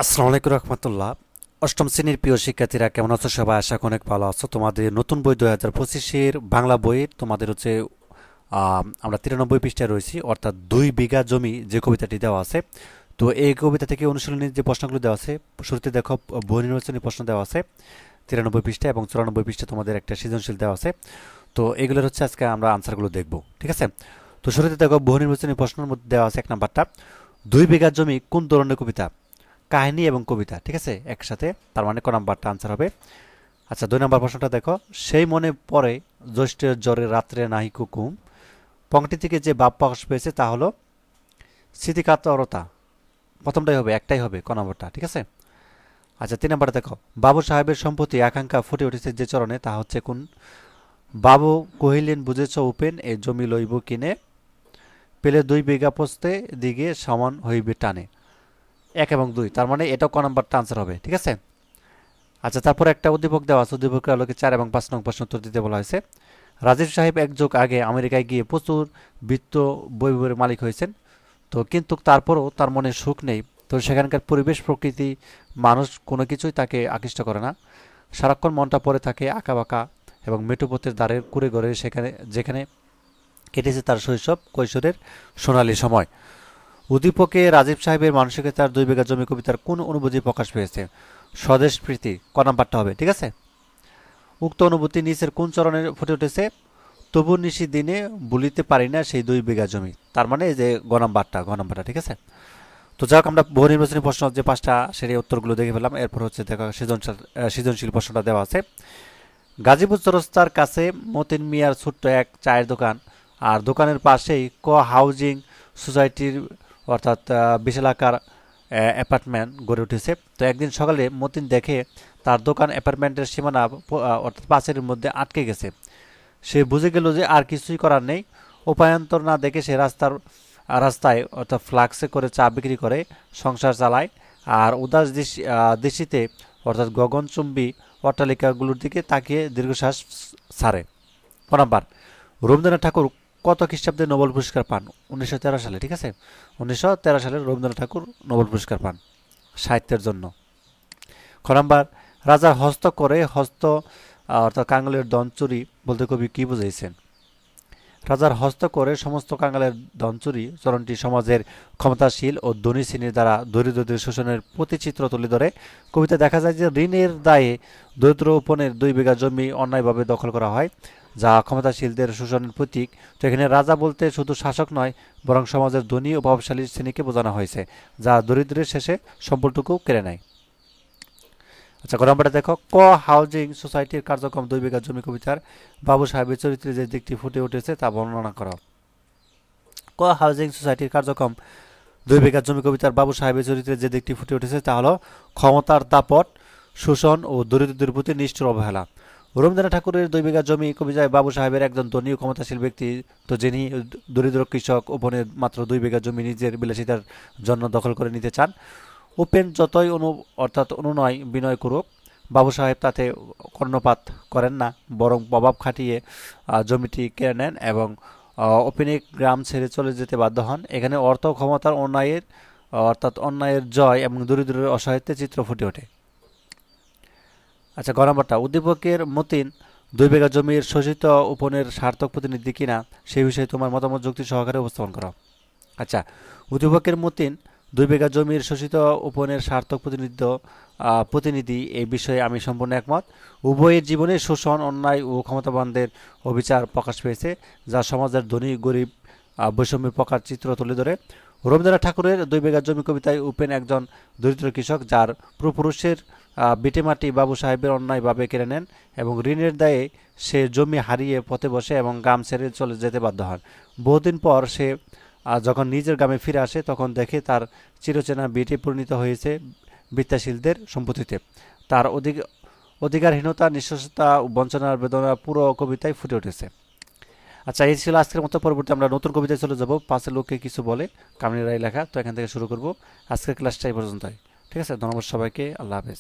আসসালামু আলাইকুম রহমতুল্লাহ। অষ্টম শ্রেণীর প্রিয় শিক্ষার্থীরা কেমন আছো? সবাই আশা করি অনেক ভালো আছো। তোমাদের নতুন বই 2025-এর বাংলা বইয়ের তোমাদের হচ্ছে আমরা 93 পৃষ্ঠায় রয়েছি, অর্থাৎ 2 বিঘা জমি যে কবিতাটি দেওয়া আছে। তো এই কবিতা থেকে অনুশীলনী যে প্রশ্নগুলো দেওয়া আছে, শুরুতে দেখো বহু নির্বাচনী প্রশ্ন দেওয়া আছে 93 পৃষ্ঠা, এবং 94 পৃষ্ঠা তোমাদের একটা সৃজনশীল দেওয়া আছে। তো এগুলোর হচ্ছে আজকে আমরা আনসারগুলো দেখব, ঠিক আছে? তো শুরুতে দেখো বহু নির্বাচনী প্রশ্নের মধ্যে দেওয়া আছে 1 নাম্বারটা, 2 বিঘা জমি কোন ধরনের কবিতা? কাহিনী এবং কবিতা, ঠিক আছে, একসাথে। তার মানে ক নাম্বারটা আনসার হবে। আচ্ছা, 2 নাম্বার প্রশ্নটা দেখো, সেই মনে পড়ে জ্যৈষ্ঠের জ্বরে রাত্রে নাহি কুকুম। পংক্তি থেকে যে ভাব প্রকাশ পেয়েছে তা হলো স্মৃতিকাতরতা। প্রথমটাই হবে, একটাই হবে ক নম্বরটা, ঠিক আছে। আচ্ছা, 3 নাম্বারটা দেখো, বাবু সাহেবের সম্পত্তি আকাঙ্ক্ষা ফুটে উঠেছে যে চরণে, তা হচ্ছে কোন? বাবু কহিলেন বুঝেছ উপেন, এ জমি লইব কিনে, পেলে 2 বিঘা পোস্তে দিকে সমান হইবে টানে। 1 এবং 2, তার মানে এটাও ক নাম্বারটা আনসার হবে, ঠিক আছে। আচ্ছা, তারপরে একটা উদ্দীপক দেওয়া আছে, উদ্দীপকের আলোকে 4 এবং 5 নং প্রশ্ন উত্তর দিতে বলা হয়েছে। রাজীব সাহেব এক যুগ আগে আমেরিকায় গিয়ে প্রচুর বিত্ত বৈভবের মালিক হয়েছেন, তো কিন্তু তারপরও তার মনে সুখ নেই। তো সেখানকার পরিবেশ, প্রকৃতি, মানুষ কোনো কিছুই তাকে আকৃষ্ট করে না। সারাক্ষণ মনটা পড়ে থাকে আঁকা বাঁকা এবং মেঠোপথের দ্বারের কুড়ে ঘরে, সেখানে যেখানে কেটেছে তার শৈশব কৈশোরের সোনালী সময়। উদ্দীপকে রাজীব সাহেবের মানসিকতার 2 বিঘা জমি কবিতার কোন অনুভূতি প্রকাশ পেয়েছে? স্বদেশ প্রীতি, ক নাম্বারটা হবে, ঠিক আছে। উক্ত অনুভূতি নিচের কোন চরণে ফুটে উঠেছে? তবু নিশি দিনে বলিতে পারি না সেই 2 বিঘা জমি। তার মানে এই যে গ নাম্বারটা, ঠিক আছে। তো যাক, আমরা বহু নির্বাচনী প্রশ্ন যে 5টা সেই উত্তরগুলো দেখে ফেলাম। এরপর হচ্ছে দেখা সৃজনশীল প্রশ্নটা দেওয়া আছে। গাজীপুর চৌরাস্তার কাছে মতিন মিয়ার ছোট্ট এক চায়ের দোকান, আর দোকানের পাশেই হাউজিং সোসাইটির, অর্থাৎ বিশালাকার অ্যাপার্টমেন্ট গড়ে উঠেছে। তো একদিন সকালে মতিন দেখে তার দোকান অ্যাপার্টমেন্টের সীমানা অর্থাৎ পাঁচিলের মধ্যে আটকে গেছে। সে বুঝে গেল যে আর কিছুই করার নেই। উপায়ান্তর না দেখে সে রাস্তায় অর্থাৎ ফ্লাক্সে করে চা বিক্রি করে সংসার চালায়, আর উদাস দৃষ্টিতে অর্থাৎ গগনচুম্বী অট্টালিকাগুলোর দিকে তাকিয়ে দীর্ঘশ্বাস ছাড়ে। ক নাম্বার, রবীন্দ্রনাথ ঠাকুর কত খ্রিস্টাব্দে নোবেল পুরস্কার পান? 1913 সালে, ঠিক আছে। 1913 সালে রবীন্দ্রনাথ ঠাকুর নোবেল পুরস্কার পান সাহিত্যের জন্য। খ নাম্বার, রাজার হস্ত করে হস্ত অর্থাৎ কাঙ্গালের দনচুরি বলতে কবি কি বুঝাইছেন? রাজার হস্ত করে সমস্ত কাঙ্গালের দনচুরি চরণটি সমাজের ক্ষমতাশীল ও ধনী শ্রেণীর দ্বারা দরিদ্রদের শোষণের প্রতিচিত্র তুলে ধরে। কবিতা দেখা যায় যে ঋণের দায়ে দরিদ্র উপনের 2 বিঘা জমি অন্যায়ভাবে দখল করা হয়, যা ক্ষমতাশীলদের শোষণের প্রতীক। তো এখানে রাজা বলতে শুধু শাসক নয়, বরং সমাজের ধনী ও প্রভাবশালী শ্রেণীকে বোঝানো হয়েছে, যা দরিদ্রের শেষে সম্পদটুকু কেড়ে নেয়। আচ্ছা, ক নম্বরটা দেখো, হাউজিং সোসাইটির কার্যক্রম 2 বিঘা জমি কবিতার বাবু সাহেবের চরিত্রে যে দিকটি ফুটে উঠেছে তা বর্ণনা করো। হাউজিং সোসাইটির কার্যক্রম 2 বিঘা জমি কবিতার বাবু সাহেবের চরিত্রে যে দিকটি ফুটে উঠেছে তা হলো ক্ষমতার দাপট, শোষণ ও দরিদ্রদের প্রতি নিষ্ঠুর অবহেলা। রবীন্দ্রনাথ ঠাকুরের 2 বিঘা জমি কবিতায় বাবু সাহেবের একজন ধনী ও ক্ষমতাশীল ব্যক্তি, তো যিনি দরিদ্র কৃষক উপনের মাত্র 2 বিঘা জমি নিজের বিলাসিতার জন্য দখল করে নিতে চান। উপেন যতই অর্থাৎ অনুনয় বিনয় করুক, বাবু সাহেব তাতে কর্ণপাত করেন না, বরং প্রভাব খাটিয়ে জমিটি কেড়ে নেন এবং ওপেনে গ্রাম ছেড়ে চলে যেতে বাধ্য হন। এখানে অর্থ ক্ষমতার অন্যায়ের অর্থাৎ অন্যায়ের জয় এবং দরিদ্রের অসহায়ত্বের চিত্র ফুটে ওঠে। আচ্ছা, গ নম্বরটা, উদ্দীপকের মতিন 2 বিঘা জমির শোষিত উপনের সার্থক প্রতিনিধি কিনা সেই বিষয়ে তোমার মতামত যুক্তি সহকারে উপস্থাপন করো। আচ্ছা, উদ্দীপকের মতিন 2 বিঘা জমির শোষিত উপনের সার্থক প্রতিনিধি এই বিষয়ে আমি সম্পূর্ণ একমত। উভয়ের জীবনে শোষণ, অন্যায় ও ক্ষমতাবানদের অবিচার প্রকাশ পেয়েছে, যা সমাজের ধনী গরিব বৈষম্যের প্রকার চিত্র তুলে ধরে। রবীন্দ্রনাথ ঠাকুরের 2 বিঘা জমি কবিতায় উপেন একজন দরিদ্র কৃষক, যার পূর্বপুরুষের ভিটেমাটি বাবু সাহেবের অন্যায়ভাবে কেড়ে নেন এবং ঋণের দায়ে সে জমি হারিয়ে পথে বসে এবং গ্রাম ছেড়ে চলে যেতে বাধ্য হন। বহুদিন পর সে যখন নিজের গ্রামে ফিরে আসে, তখন দেখে তার চিরচেনা ভিটে পরিণত হয়েছে বিত্তাশীলদের সম্পত্তিতে। তার অধিকারহীনতা, নিঃস্বতা ও বঞ্চনার বেদনা পুরো কবিতায় ফুটে উঠেছে। আচ্ছা, এই ছিল আজকের মতো। পরবর্তী আমরা নতুন কবিতায় চলে যাব, পাঁচের লোককে কিছু বলে, কামিনী রায় লেখা। তো এখান থেকে শুরু করব। আজকের ক্লাসটা এই পর্যন্তই, ঠিক আছে। ধন্যবাদ সবাইকে, আল্লাহ হাফেজ।